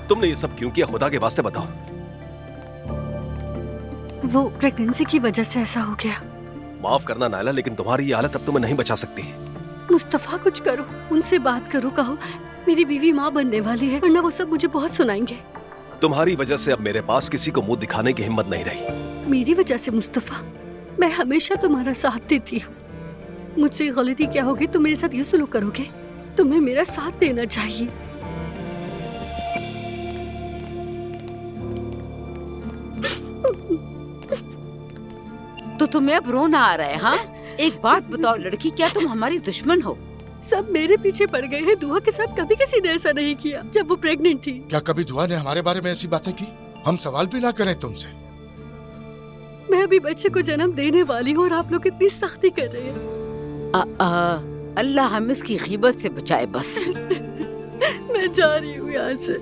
तुमने ये सब क्यों किया, खुदा के वास्ते बताओ। वो प्रेगनेंसी की वजह से ऐसा हो गया। माफ करना नायला, लेकिन तुम्हारी ये हालत अब तुम्हें नहीं बचा सकती। मुस्तफा कुछ करो, उनसे बात करो, कहो मेरी बीवी माँ बनने वाली है, वरना वो सब मुझे बहुत सुनाएंगे। तुम्हारी वजह से अब मेरे पास किसी को मुंह दिखाने की हिम्मत नहीं रही। मेरी वजह से मुस्तफा? मैं हमेशा तुम्हारा साथ देती हूँ। मुझसे गलती क्या होगी, तुम मेरे साथ ये सलूक करोगे? तुम्हें मेरा साथ देना चाहिए। तो तुम्हें अब रोना आ रहा है? हाँ, एक बात बताओ लड़की, क्या तुम हमारी दुश्मन हो? सब मेरे पीछे पड़ गए हैं। दुआ के साथ कभी किसी ने ऐसा नहीं किया जब वो प्रेग्नेंट थी। क्या कभी दुआ ने हमारे बारे में ऐसी बातें की? हम सवाल भी ना करें तुमसे। मैं अभी बच्चे को जन्म देने वाली हूँ और आप लोग इतनी सख्ती कर रहे हैं। अल्लाह हम इसकी गीबत से बचाए बस। मैं जा रही हूँ यहाँ से।